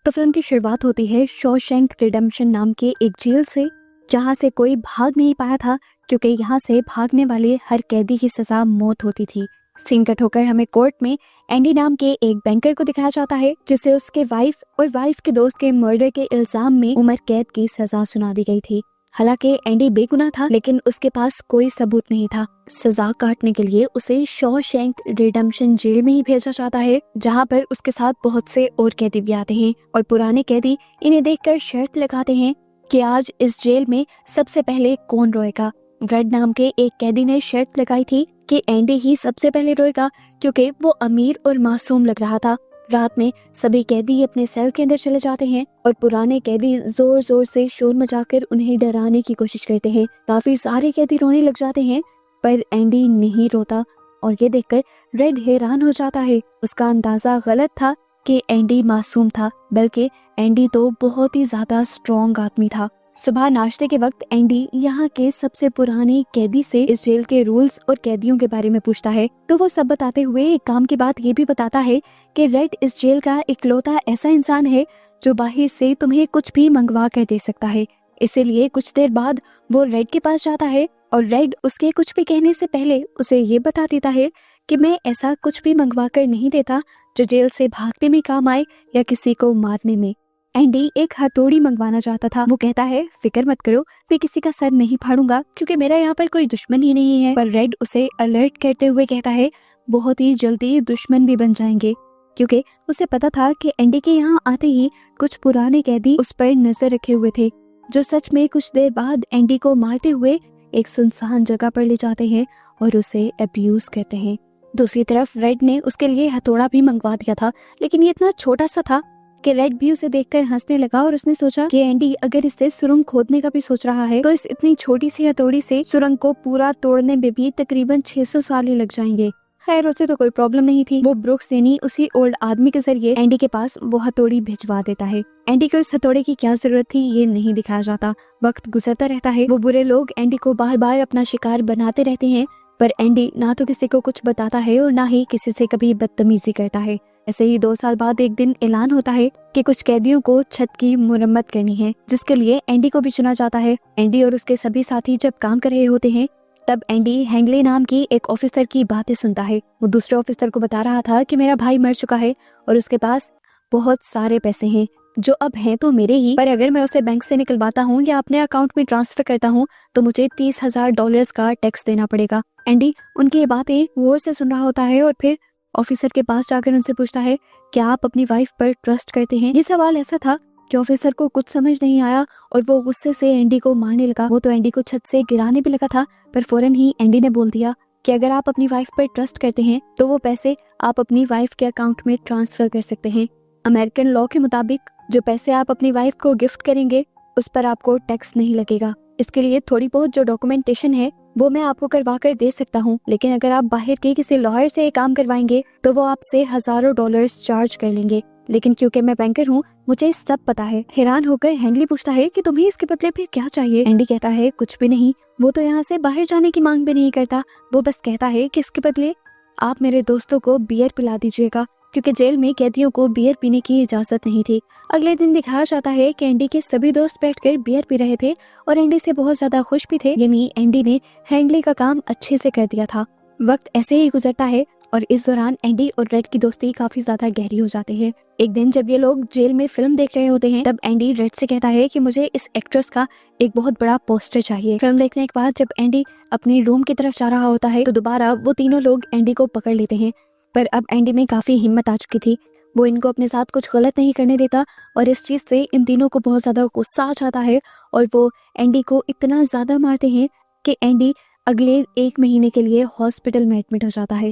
तो फिल्म की शुरुआत होती है शॉशैंक रिडेम्पशन नाम के एक जेल से, जहां से कोई भाग नहीं पाया था क्योंकि यहाँ से भागने वाले हर कैदी की सजा मौत होती थी। सीन कट होकर हमें कोर्ट में एंडी नाम के एक बैंकर को दिखाया जाता है, जिसे उसके वाइफ और वाइफ के दोस्त के मर्डर के इल्जाम में उम्र कैद की सजा सुना दी गई थी। हालांकि एंडी बेगुनाह था, लेकिन उसके पास कोई सबूत नहीं था। सजा काटने के लिए उसे शॉशैंक रिडेम्पशन जेल में ही भेजा जाता है, जहां पर उसके साथ बहुत से और कैदी भी आते हैं और पुराने कैदी इन्हें देखकर शर्त लगाते हैं कि आज इस जेल में सबसे पहले कौन रोएगा। रेड नाम के एक कैदी ने शर्त लगाई थी कि एंडी ही सबसे पहले रोएगा, क्योंकि वो अमीर और मासूम लग रहा था। रात में सभी कैदी अपने सेल के अंदर चले जाते हैं और पुराने कैदी जोर जोर से शोर मचाकर उन्हें डराने की कोशिश करते हैं। काफी सारे कैदी रोने लग जाते हैं, पर एंडी नहीं रोता और ये देखकर रेड हैरान हो जाता है। उसका अंदाजा गलत था कि एंडी मासूम था, बल्कि एंडी तो बहुत ही ज्यादा स्ट्रॉन्ग आदमी था। सुबह नाश्ते के वक्त एंडी यहाँ के सबसे पुराने कैदी से इस जेल के रूल्स और कैदियों के बारे में पूछता है, तो वो सब बताते हुए एक काम की बात ये भी बताता है कि रेड इस जेल का इकलौता ऐसा इंसान है जो बाहर से तुम्हें कुछ भी मंगवा कर दे सकता है। इसीलिए कुछ देर बाद वो रेड के पास जाता है और रेड उसके कुछ भी कहने से पहले उसे ये बता देता है कि मैं ऐसा कुछ भी मंगवा कर नहीं देता जो जेल से भागने में काम आए या किसी को मारने में। एंडी एक हथौड़ी मंगवाना चाहता था। वो कहता है, फिक्र मत करो, मैं किसी का सर नहीं फाड़ूंगा क्योंकि मेरा यहाँ पर कोई दुश्मन ही नहीं है। पर रेड उसे अलर्ट करते हुए कहता है, बहुत ही जल्दी दुश्मन भी बन जाएंगे, क्योंकि उसे पता था कि एंडी के यहाँ आते ही कुछ पुराने कैदी उस पर नजर रखे हुए थे, जो सच में कुछ देर बाद एंडी को मारते हुए एक सुनसान जगह पर ले जाते हैं और उसे अब्यूज करते हैं। दूसरी तरफ रेड ने उसके लिए हथौड़ा भी मंगवा दिया था, लेकिन ये इतना छोटा सा था कि रेड भी उसे देखकर हंसने लगा और उसने सोचा कि एंडी अगर इससे सुरंग खोदने का भी सोच रहा है तो इस इतनी छोटी सी हथौड़ी से सुरंग को पूरा तोड़ने में भी तकरीबन 600 साल ही लग जाएंगे। खैर, उसे तो कोई प्रॉब्लम नहीं थी। वो ब्रुक्स यानी उसी ओल्ड आदमी के जरिए एंडी के पास वो हथौड़ी भिजवा देता है। एंडी को इस हथौड़े की क्या जरूरत थी ये नहीं दिखाया जाता। वक्त गुजरता रहता है, वो बुरे लोग एंडी को बार बार अपना शिकार बनाते रहते हैं, पर एंडी ना तो किसी को कुछ बताता है और ना ही किसी से कभी बदतमीजी करता है। ऐसे ही 2 साल बाद एक दिन ऐलान होता है कि कुछ कैदियों को छत की मुरम्मत करनी है, जिसके लिए एंडी को भी चुना जाता है। एंडी और उसके सभी साथी जब काम कर रहे होते हैं, तब एंडी हैंगले नाम की एक ऑफिसर की बातें सुनता है। वो दूसरे ऑफिसर को बता रहा था कि मेरा भाई मर चुका है और उसके पास बहुत सारे पैसे हैं, जो अब हैं तो मेरे ही, पर अगर मैं उसे बैंक से निकलवाता हूँ या अपने अकाउंट में ट्रांसफर करता हूँ तो मुझे $30,000 का टैक्स देना पड़ेगा। एंडी उनकी ये बातें गौर से सुन रहा होता है और फिर ऑफिसर के पास जाकर उनसे पूछता है, क्या आप अपनी वाइफ पर ट्रस्ट करते हैं? ये सवाल ऐसा था कि ऑफिसर को कुछ समझ नहीं आया और वो गुस्से से एंडी को मारने लगा। वो तो एंडी को छत से गिराने भी लगा था, पर फौरन ही एंडी ने बोल दिया कि अगर आप अपनी वाइफ पर ट्रस्ट करते हैं तो वो पैसे आप अपनी वाइफ के अकाउंट में ट्रांसफर कर सकते हैं। अमेरिकन लॉ के मुताबिक जो पैसे आप अपनी वाइफ को गिफ्ट करेंगे उस पर आपको टैक्स नहीं लगेगा। इसके लिए थोड़ी बहुत जो डॉक्यूमेंटेशन है वो मैं आपको करवा कर दे सकता हूँ, लेकिन अगर आप बाहर के किसी लॉयर से ये काम करवाएंगे तो वो आपसे हजारों डॉलर्स चार्ज कर लेंगे। लेकिन क्योंकि मैं बैंकर हूँ, मुझे सब पता है। हैरान होकर हैंगली पूछता है कि तुम्हें इसके बदले फिर क्या चाहिए? एंडी कहता है, कुछ भी नहीं। वो तो यहाँ से बाहर जाने की मांग भी नहीं करता, वो बस कहता है कि इसके बदले आप मेरे दोस्तों को बियर पिला दीजिएगा, क्योंकि जेल में कैदियों को बियर पीने की इजाजत नहीं थी। अगले दिन दिखाया जाता है कि एंडी के सभी दोस्त बैठकर बियर पी रहे थे और एंडी से बहुत ज्यादा खुश भी थे, यानी एंडी ने हैंगली का काम अच्छे से कर दिया था। वक्त ऐसे ही गुजरता है और इस दौरान एंडी और रेड की दोस्ती काफी ज्यादा गहरी हो जाती है। एक दिन जब ये लोग जेल में फिल्म देख रहे होते हैं, तब एंडी रेड से कहता है कि मुझे इस एक्ट्रेस का एक बहुत बड़ा पोस्टर चाहिए। फिल्म देखने के बाद जब एंडी अपने रूम की तरफ जा रहा होता है तो दोबारा वो तीनों लोग एंडी को पकड़ लेते हैं, पर अब एंडी में काफी हिम्मत आ चुकी थी। वो इनको अपने साथ कुछ गलत नहीं करने देता और इस चीज से इन तीनों को बहुत ज्यादा गुस्सा आ जाता है और वो एंडी को इतना ज्यादा मारते हैं कि एंडी अगले 1 महीने के लिए हॉस्पिटल में एडमिट हो जाता है।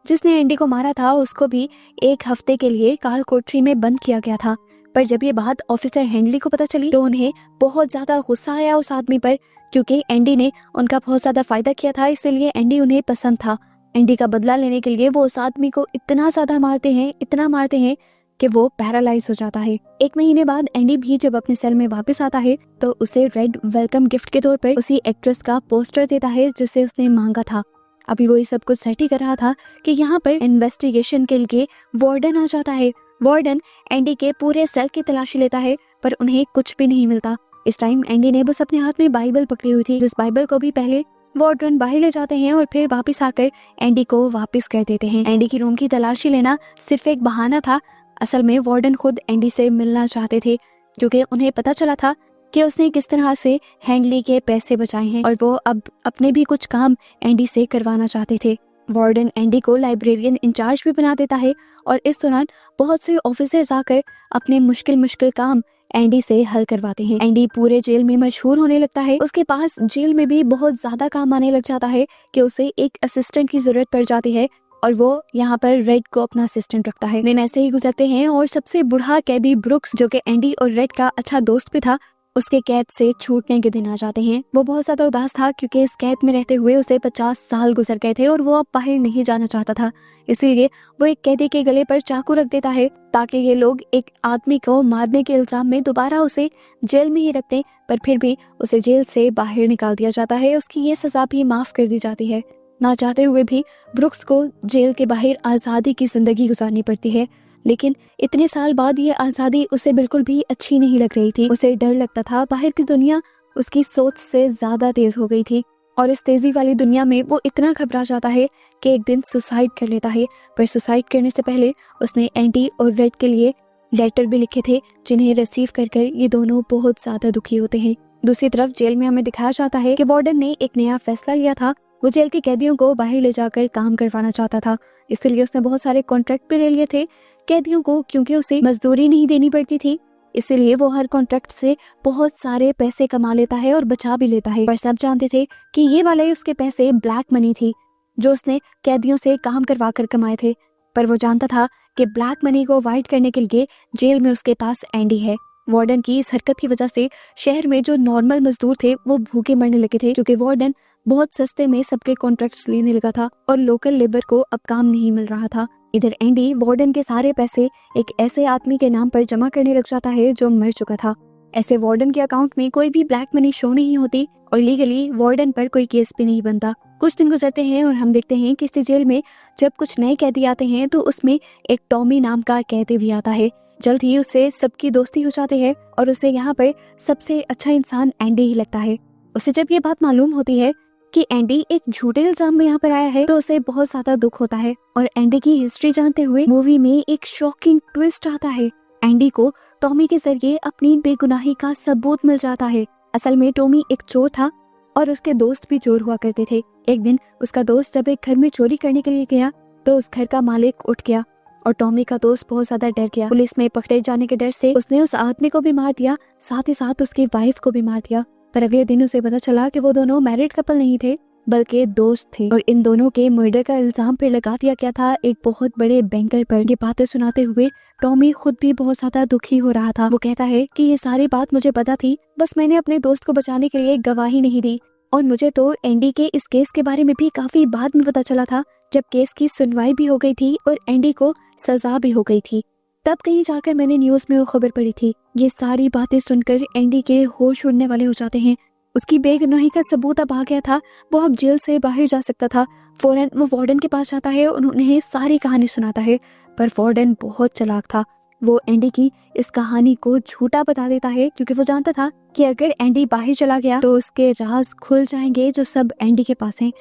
जिसने एंडी को मारा था उसको भी 1 हफ्ते के लिए काल कोठरी में बंद किया गया था, पर जब ये बात ऑफिसर हैंगली को पता चली तो उन्हें बहुत ज्यादा गुस्सा आया उस आदमी पर, क्योंकि एंडी ने उनका बहुत ज्यादा फायदा किया था, इसलिए एंडी उन्हें पसंद था। एंडी का बदला लेने के लिए वो उस आदमी को इतना ज्यादा मारते हैं, इतना मारते हैं कि वो पैरालाइज हो जाता है। 1 महीने बाद एंडी भी जब अपने सेल में वापस आता है तो उसे रेड वेलकम गिफ्ट के तौर पर उसी एक्ट्रेस का पोस्टर देता है जिसे उसने मांगा था। अभी वो ये सब कुछ सेट ही कर रहा था कि यहाँ पर इन्वेस्टिगेशन के लिए वार्डन आ जाता है वार्डन एंडी के पूरे सेल की तलाशी लेता है पर उन्हें कुछ भी नहीं मिलता। इस टाइम एंडी ने बस अपने हाथ में बाइबल पकड़ी हुई थी, जिस बाइबल को भी पहले वार्डन बाहर ले जाते हैं और फिर वापस आकर एंडी को वापस कर देते हैं। एंडी की रूम की तलाशी लेना सिर्फ एक बहाना था। असल में वार्डन खुद एंडी से मिलना चाहते थे, क्योंकि उन्हें पता चला था कि उसने किस तरह से हैंगली के पैसे बचाए हैं और वो अब अपने भी कुछ काम एंडी से करवाना चाहते थे। वार्डन एंडी को लाइब्रेरियन इंचार्ज भी बना देता है और इस दौरान बहुत से ऑफिसर्स आकर अपने मुश्किल काम एंडी से हल करवाते हैं। एंडी पूरे जेल में मशहूर होने लगता है। उसके पास जेल में भी बहुत ज्यादा काम आने लग जाता है कि उसे एक असिस्टेंट की जरूरत पड़ जाती है और वो यहाँ पर रेड को अपना असिस्टेंट रखता है। दिन ऐसे ही गुजरते हैं और सबसे बूढ़ा कैदी ब्रुक्स, जो कि एंडी और रेड का अच्छा दोस्त भी था, उसके कैद से छूटने के दिन आ जाते हैं। वो बहुत ज्यादा उदास था क्योंकि इस कैद में रहते हुए उसे 50 साल गुजर गए थे और वो अब बाहर नहीं जाना चाहता था। इसीलिए वो एक कैदी के गले पर चाकू रख देता है ताकि ये लोग एक आदमी को मारने के इल्जाम में दोबारा उसे जेल में ही रख दें, पर फिर भी उसे जेल से बाहर निकाल दिया जाता है। उसकी ये सजा भी माफ कर दी जाती है। ना चाहते हुए भी ब्रुक्स को जेल के बाहर आज़ादी की जिंदगी गुजारनी पड़ती है, लेकिन इतने साल बाद ये आज़ादी उसे बिल्कुल भी अच्छी नहीं लग रही थी। उसे डर लगता था। बाहर की दुनिया उसकी सोच से ज्यादा तेज हो गई थी और इस तेजी वाली दुनिया में वो इतना घबरा जाता है कि एक दिन सुसाइड कर लेता है। पर सुसाइड करने से पहले उसने एंडी और रेड के लिए लेटर भी लिखे थे, जिन्हें रिसीव कर ये दोनों बहुत ज्यादा दुखी होते हैं। दूसरी तरफ जेल में हमें दिखाया जाता है कि वार्डन ने एक नया फैसला लिया था। वो जेल के कैदियों को बाहर ले जाकर काम करवाना चाहता था, इसलिए उसने बहुत सारे कॉन्ट्रैक्ट भी ले लिए थे कैदियों को, क्योंकि उसे मजदूरी नहीं देनी पड़ती थी। इसलिए वो हर कॉन्ट्रैक्ट से बहुत सारे पैसे कमा लेता है और बचा भी लेता है। पर सब जानते थे कि ये वाले उसके पैसे ब्लैक मनी थी, जो उसने कैदियों से काम करवा कर कमाए थे। पर वो जानता था कि ब्लैक मनी को अवॉइड करने के लिए जेल में उसके पास एंडी है। वार्डन की इस हरकत की वजह से शहर में जो नॉर्मल मजदूर थे वो भूखे मरने लगे थे, क्योंकि वार्डन बहुत सस्ते में सबके कॉन्ट्रैक्ट्स लेने लगा था और लोकल लेबर को अब काम नहीं मिल रहा था। इधर एंडी वार्डन के सारे पैसे एक ऐसे आदमी के नाम पर जमा करने लग जाता है जो मर चुका था। ऐसे वार्डन के अकाउंट में कोई भी ब्लैक मनी शो नहीं होती और लीगली वार्डन पर कोई केस भी नहीं बनता। कुछ दिन गुजरते हैं और हम देखते हैं कि इस जेल में जब कुछ नए कैदी आते हैं तो उसमें एक टॉमी नाम का कैदी भी आता है। जल्द ही उससे सबकी दोस्ती हो जाती है और उसे यहाँ पर सबसे अच्छा इंसान एंडी ही लगता है। उसे जब ये बात मालूम होती है कि एंडी एक झूठे इल्जाम में यहाँ पर आया है तो उसे बहुत ज्यादा दुख होता है और एंडी की हिस्ट्री जानते हुए मूवी में एक शॉकिंग ट्विस्ट आता है। एंडी को टॉमी के जरिए अपनी बेगुनाही का सबूत मिल जाता है। असल में टॉमी एक चोर था और उसके दोस्त भी चोर हुआ करते थे। एक दिन उसका दोस्त जब एक घर में चोरी करने के लिए गया तो उस घर का मालिक उठ गया और टॉमी का दोस्त बहुत ज्यादा डर गया। पुलिस में पकड़े जाने के डर से उसने उस आदमी को भी मार दिया, साथ ही साथ उसकी वाइफ को भी मार दिया। पर अगले दिन उसे पता चला कि वो दोनों मैरिड कपल नहीं थे बल्कि दोस्त थे और इन दोनों के मर्डर का इल्जाम पे लगा दिया गया था एक बहुत बड़े बैंकर पर। ये बातें सुनाते हुए टॉमी खुद भी बहुत ज्यादा दुखी हो रहा था। वो कहता है कि ये सारी बात मुझे पता थी, बस मैंने अपने दोस्त को बचाने के लिए गवाही नहीं दी और मुझे तो एंडी के इस केस के बारे में भी काफी बाद में पता चला था, जब केस की सुनवाई भी हो गई थी और एंडी को सजा भी हो गई थी। तब कहीं जाकर मैंने न्यूज में वो खबर पढ़ी थी। ये सारी बातें सुनकर एंडी के होश उड़ने वाले हो जाते हैं। उसकी बेगुनाही का सबूत अब आ गया था, वो अब जेल से बाहर जा सकता था। फौरन वो वार्डन के पास जाता है और उन्हें सारी कहानी सुनाता है, पर वार्डन बहुत चालाक था। वो एंडी की इस कहानी को झूठा बता देता है क्योंकि वो जानता था कि अगर एंडी बाहर चला गया तो उसके राज खुल जाएंगे जो सब एंडी के पास हैं।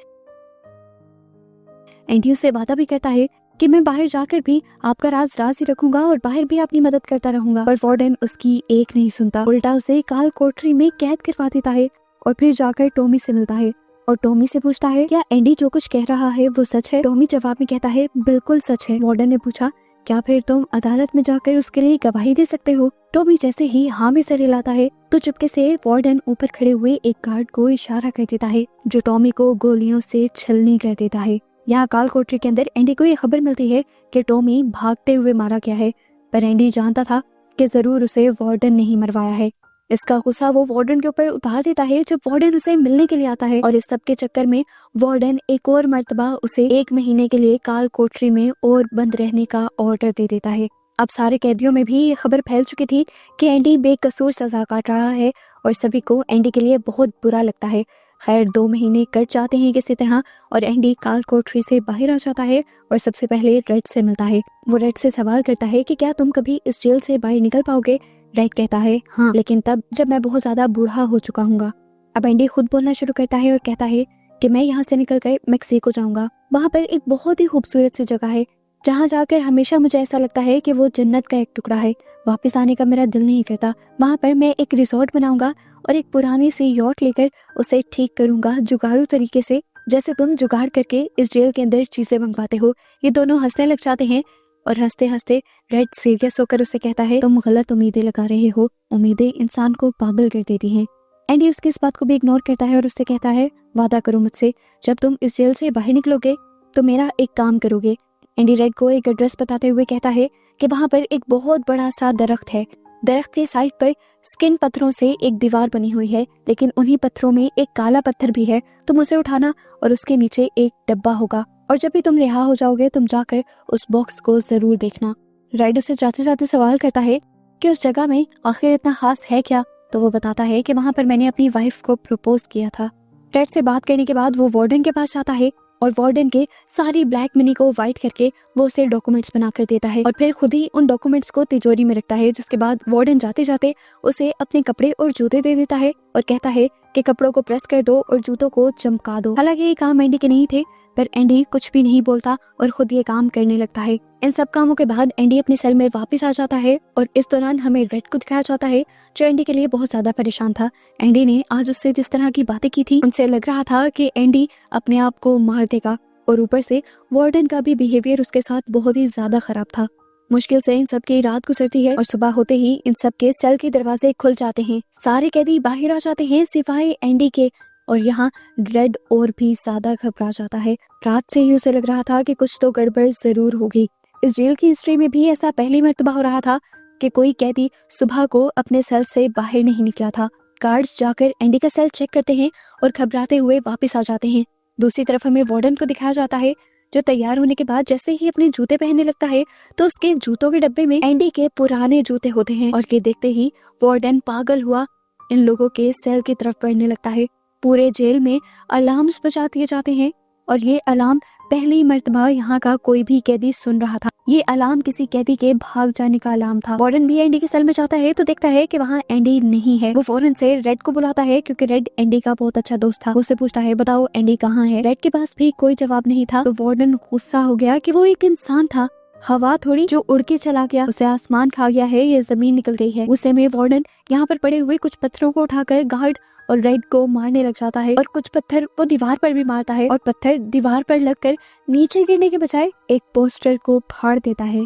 एंडी उससे वादा भी करता है कि मैं बाहर जाकर भी आपका राज ही रखूंगा और बाहर भी अपनी मदद करता रहूंगा। पर वार्डन उसकी एक नहीं सुनता, उल्टा उसे काल कोठरी में कैद करवा देता है और फिर जाकर टॉमी से मिलता है और टॉमी से पूछता है क्या एंडी जो कुछ कह रहा है वो सच है। टॉमी जवाब में कहता है बिल्कुल सच है। वार्डन ने पूछा क्या फिर तुम अदालत में जाकर उसके लिए गवाही दे सकते हो। टॉमी जैसे ही हाँ में सर हिलाता है तो चुपके से वार्डन ऊपर खड़े हुए एक गार्ड को इशारा कर देता है जो टॉमी को गोलियों से छलनी कर देता है। यहाँ काल कोठरी के अंदर एंडी को ये खबर मिलती है कि टॉमी भागते हुए मारा गया है, पर एंडी जानता था कि जरूर उसे वार्डन नहीं मरवाया है। इसका गुस्सा वो वार्डन के ऊपर उतार देता है जब वार्डन उसे मिलने के लिए आता है और इस सब के चक्कर में वार्डन एक और मर्तबा उसे 1 महीने के लिए काल कोठरी में और बंद रहने का ऑर्डर दे देता है। अब सारे कैदियों में भी ये खबर फैल चुकी थी कि एंडी बेकसूर सजा काट रहा है और सभी को एंडी के लिए बहुत बुरा लगता है। खैर 2 महीने कट जाते हैं किसी तरह और एंडी काल कोठरी से बाहर आ जाता है और सबसे पहले रेड से मिलता है। वो रेड से सवाल करता है कि क्या तुम कभी इस जेल से बाहर निकल पाओगे। रेड कहता है हाँ, लेकिन तब जब मैं बहुत ज्यादा बूढ़ा हो चुका हूँगा। अब एंडी खुद बोलना शुरू करता है और कहता है कि मैं यहाँ से निकलकर मेक्सिको जाऊंगा। वहाँ पर एक बहुत ही खूबसूरत सी जगह है जहाँ जाकर हमेशा मुझे ऐसा लगता है कि वो जन्नत का एक टुकड़ा है। वापस आने का मेरा दिल नहीं करता। वहाँ पर मैं एक रिसोर्ट बनाऊंगा और एक पुरानी सी यॉट लेकर उसे ठीक करूंगा जुगाड़ू तरीके से, जैसे तुम जुगाड़ करके इस जेल के अंदर चीजें मंगवाते हो। ये दोनों हंसने लग जाते हैं और हंसते हंसते रेड सीरियस होकर उसे कहता है तुम गलत उम्मीदें लगा रहे हो, उम्मीदें इंसान को पागल कर देती हैं। एंडी उसकी इस बात को भी इग्नोर करता है और उससे कहता है वादा करो मुझसे, जब तुम इस जेल से बाहर निकलोगे तो मेरा एक काम करोगे। एंडी रेड को एक एड्रेस बताते हुए कहता है कि वहाँ पर एक बहुत बड़ा सा दरख्त है। दरख्त के साइड पर स्किन पत्थरों से एक दीवार बनी हुई है, लेकिन उन्हीं पत्थरों में एक काला पत्थर भी है। तुम उसे उठाना और उसके नीचे एक डब्बा होगा और जब भी तुम रिहा हो जाओगे तुम जाकर उस बॉक्स को जरूर देखना। रेड उसे जाते जाते सवाल करता है कि उस जगह में आखिर इतना खास है क्या। तो वो बताता है कि वहाँ पर मैंने अपनी वाइफ को प्रपोज किया था। रेड से बात करने के बाद वो वार्डन के पास जाता है और वार्डन के सारी ब्लैक मनी को वाइट करके वो उसे डॉक्यूमेंट्स बनाकर देता है और फिर खुद ही उन डॉक्यूमेंट्स को तिजोरी में रखता है। जिसके बाद वार्डन जाते जाते उसे अपने कपड़े और जूते दे देता है और कहता है कि कपड़ों को प्रेस कर दो और जूतों को चमका दो। हालांकि ये काम एंडी के नहीं थे, पर एंडी कुछ भी नहीं बोलता और खुद ये काम करने लगता है। इन सब कामों के बाद एंडी अपने सेल में वापस आ जाता है और इस दौरान हमें रेड को दिखाया जाता है जो एंडी के लिए बहुत ज्यादा परेशान था। एंडी ने आज उससे जिस तरह की बातें की थी उनसे लग रहा था कि एंडी अपने आप को मार देगा और ऊपर से वार्डन का भी बिहेवियर उसके साथ बहुत ही ज्यादा खराब था। मुश्किल से इन सब की रात गुजरती है और सुबह होते ही इन सब के सेल के दरवाजे खुल जाते हैं। सारे कैदी बाहर आ जाते हैं सिवाय एंडी के और यहाँ रेड और भी ज्यादा घबरा जाता है। रात से ही उसे लग रहा था कि कुछ तो गड़बड़ जरूर होगी। इस जेल की हिस्ट्री में भी ऐसा पहली मर्तबा हो रहा था कि कोई कैदी सुबह को अपने सेल से बाहर नहीं निकला था। गार्ड्स जाकर एंडी का सेल चेक करते हैं और घबराते हुए वापस आ जाते हैं। दूसरी तरफ हमें वार्डन को दिखाया जाता है जो तैयार होने के बाद जैसे ही अपने जूते पहनने लगता है तो उसके जूतों के डब्बे में एंडी के पुराने जूते होते हैं और ये देखते ही वार्डन पागल हुआ इन लोगों के सेल की तरफ बढ़ने लगता है। पूरे जेल में अलार्म्स बजा दिए जाते हैं और ये अलार्म पहली मर्तबा यहाँ का कोई भी कैदी सुन रहा था। ये अलार्म किसी कैदी के भाग जाने का अलार्म था। वार्डन भी एंडी के सेल में जाता है तो देखता है कि वहाँ एंडी नहीं है। वो फौरन से रेड को बुलाता है क्योंकि रेड एंडी का बहुत अच्छा दोस्त था। उससे पूछता है बताओ एंडी कहाँ है। रेड के पास भी कोई जवाब नहीं था तो वार्डन गुस्सा हो गया कि वो एक इंसान था, हवा थोड़ी जो उड़ के चला गया, उसे आसमान खा गया है, ये जमीन निकल गई है। उस समय वार्डन यहाँ पर पड़े हुए कुछ पत्थरों को उठाकर गार्ड और रेड को मारने लग जाता है और कुछ पत्थर वो दीवार पर भी मारता है और पत्थर दीवार पर लगकर नीचे गिरने के बजाय एक पोस्टर को फाड़ देता है।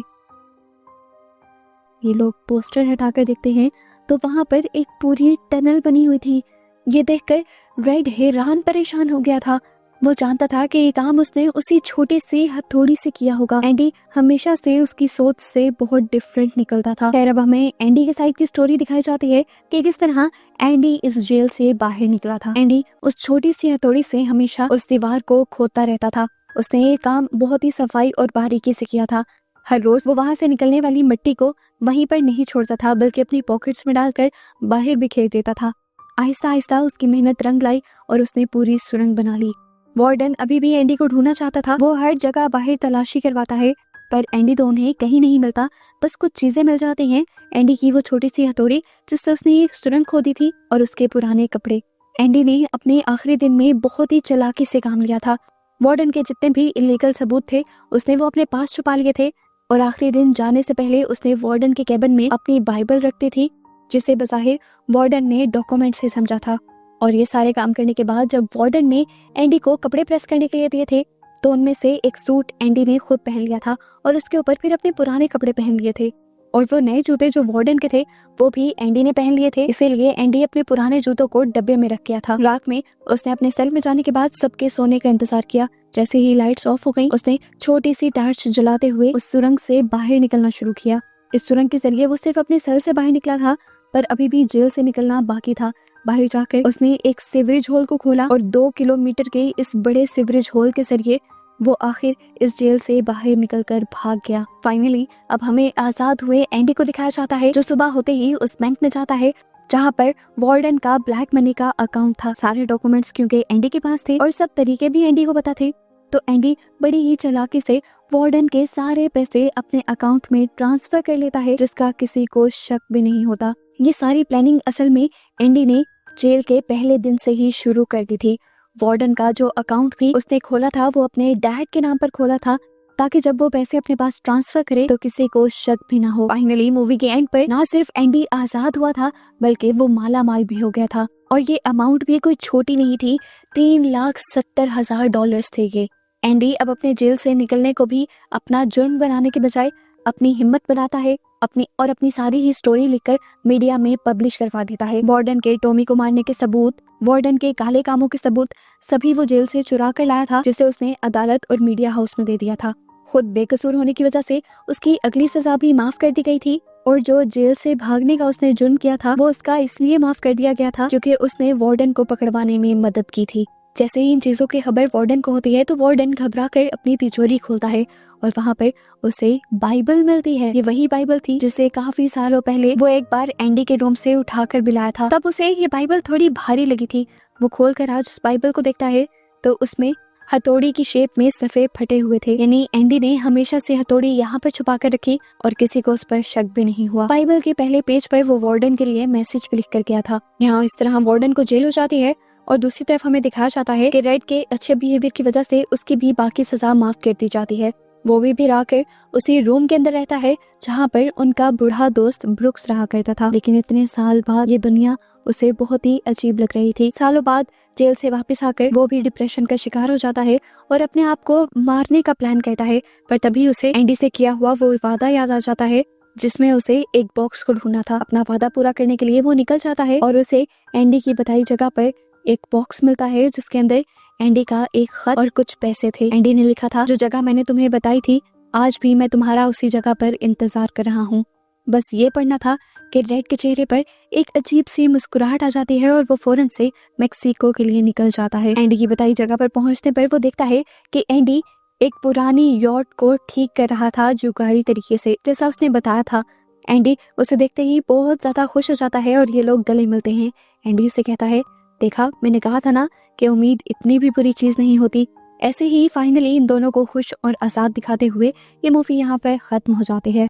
ये लोग पोस्टर हटाकर देखते हैं तो वहां पर एक पूरी टनल बनी हुई थी। ये देखकर रेड हैरान परेशान हो गया था। वो जानता था कि ये काम उसने उसी छोटी सी हथौड़ी से किया होगा। एंडी हमेशा से उसकी सोच से बहुत डिफरेंट निकलता था। खैर अब हमें एंडी के साइड की स्टोरी दिखाई जाती है कि किस तरह एंडी इस जेल से बाहर निकला था। एंडी उस छोटी सी हथौड़ी से हमेशा उस दीवार को खोदता रहता था। उसने ये काम बहुत ही सफाई और बारीकी से किया था। हर रोज वो वहां से निकलने वाली मिट्टी को वहीं पर नहीं छोड़ता था बल्कि अपनी पॉकेट्स में डालकर बाहर बिखेर देता था। आहिस्ता आहिस्ता उसकी मेहनत रंग लाई और उसने पूरी सुरंग बना ली। वार्डन अभी भी एंडी को ढूंढना चाहता था। वो हर जगह बाहर तलाशी करवाता है पर एंडी तो उन्हें कहीं नहीं मिलता। बस कुछ चीजें मिल जाती हैं, एंडी की वो छोटी सी हथौड़ी जिससे उसने एक सुरंग खोदी थी और उसके पुराने कपड़े। एंडी ने अपने आखिरी दिन में बहुत ही चालाकी से काम लिया था। वार्डन के जितने भी इलीगल सबूत थे उसने वो अपने पास छुपा लिए थे और आखिरी दिन जाने से पहले उसने वार्डन के कैबिन में अपनी बाइबल रखती थी जिसे बज़ाहिर वार्डन ने डॉक्यूमेंट से समझा था। और ये सारे काम करने के बाद जब वार्डन ने एंडी को कपड़े प्रेस करने के लिए दिए थे तो उनमें से एक सूट एंडी ने खुद पहन लिया था और उसके ऊपर फिर अपने पुराने कपड़े पहन लिए थे और वो नए जूते जो वार्डन के थे वो भी एंडी ने पहन लिए थे। इसीलिए एंडी अपने पुराने जूतों को डब्बे में रख गया था। रात में उसने अपने सेल में जाने के बाद सबके सोने का इंतजार किया। जैसे ही लाइट्स ऑफ हो गई उसने छोटी सी टार्च जलाते हुए उस सुरंग से बाहर निकलना शुरू किया। इस सुरंग के जरिए वो सिर्फ अपने सेल से बाहर निकला था पर अभी भी जेल से निकलना बाकी था। बाहर जाकर उसने एक सीवरेज होल को खोला और 2 किलोमीटर के इस बड़े सीवरेज होल के जरिए वो आखिर इस जेल से बाहर निकलकर भाग गया। फाइनली अब हमें आजाद हुए एंडी को दिखाया जाता है जो सुबह होते ही उस बैंक में जाता है जहाँ पर वार्डन का ब्लैक मनी का अकाउंट था। सारे डॉक्यूमेंट्स क्योंकि एंडी के पास थे और सब तरीके भी एंडी को पता थे, तो एंडी बड़ी ही चालाकी से वार्डन के सारे पैसे अपने अकाउंट में ट्रांसफर कर लेता है, जिसका किसी को शक भी नहीं होता। ये सारी प्लानिंग असल में एंडी ने जेल के पहले दिन से ही शुरू कर दी थी। वार्डन का जो अकाउंट भी उसने खोला था वो अपने डैड के नाम पर खोला था, ताकि जब वो पैसे अपने पास ट्रांसफर करे तो किसी को शक भी ना हो। फाइनली मूवी के एंड पर ना सिर्फ एंडी आजाद हुआ था बल्कि वो माला माल भी हो गया था, और ये अमाउंट भी कोई छोटी नहीं थी। $3,70,000 थे ये। एंडी अब अपने जेल से निकलने को भी अपना जुर्म बनाने के बजाय अपनी हिम्मत बनाता है, अपनी सारी ही स्टोरी लिखकर मीडिया में पब्लिश करवा देता है। वार्डन के टॉमी को मारने के सबूत, वार्डन के काले कामों के सबूत सभी वो जेल से चुरा कर लाया था, जिसे उसने अदालत और मीडिया हाउस में दे दिया था। खुद बेकसूर होने की वजह से उसकी अगली सजा भी माफ कर दी गई थी, और जो जेल से भागने का उसने जुर्म किया था वो उसका इसलिए माफ कर दिया गया था क्योंकि उसने वार्डन को पकड़वाने में मदद की थी। जैसे ही इन चीजों की खबर वार्डन को होती है तो वार्डन घबरा कर अपनी तिजोरी खोलता है और वहाँ पर उसे बाइबल मिलती है। ये वही बाइबल थी जिसे काफी सालों पहले वो एक बार एंडी के रूम से उठाकर भी लाया था। तब उसे ये बाइबल थोड़ी भारी लगी थी। वो खोलकर आज उस बाइबल को देखता है तो उसमें हथौड़ी की शेप में सफेद फटे हुए थे, यानी एंडी ने हमेशा से हथौड़ी यहाँ पर छुपा कर रखी और किसी को उस पर शक भी नहीं हुआ। बाइबल के पहले पेज पर वो वार्डन के लिए मैसेज भी लिख कर गया था। यहाँ इस तरह वार्डन को जेल हो जाती है और दूसरी तरफ हमें दिखाया जाता है कि रेड के अच्छे बिहेवियर की वजह से उसकी भी बाकी सजा माफ कर दी जाती है। वो भी फिर आकर उसी रूम के अंदर रहता है जहाँ पर उनका बूढ़ा दोस्त ब्रुक्स रहा करता था। लेकिन इतने साल बाद ये दुनिया उसे बहुत ही अजीब लग रही थी। सालों बाद जेल से वापस आकर वो भी डिप्रेशन का शिकार हो जाता है और अपने आप को मारने का प्लान करता है, पर तभी उसे एंडी से किया हुआ वो वादा याद आ जाता है जिसमें उसे एक बॉक्स को ढूंढना था। अपना वादा पूरा करने के लिए वो निकल जाता है और उसे एंडी की बताई जगह पर एक बॉक्स मिलता है जिसके अंदर एंडी का एक खत और कुछ पैसे थे। एंडी ने लिखा था, जो जगह मैंने तुम्हें बताई थी आज भी मैं तुम्हारा उसी जगह पर इंतजार कर रहा हूँ। बस ये पढ़ना था कि रेड के चेहरे पर एक अजीब सी मुस्कुराहट आ जाती है और वो फौरन से मेक्सिको के लिए निकल जाता है। एंडी की बताई जगह पर पहुंचने पर वो देखता है कि एंडी एक पुरानी यॉट को ठीक कर रहा था जुगाड़ी तरीके से, जैसा उसने बताया था। एंडी उसे देखते ही बहुत ज्यादा खुश हो जाता है और ये लोग गले मिलते हैं। एंडी उसे कहता है, देखा मैंने कहा था ना कि उम्मीद इतनी भी बुरी चीज नहीं होती। ऐसे ही फाइनली इन दोनों को खुश और आजाद दिखाते हुए ये मूवी यहाँ पर खत्म हो जाती है।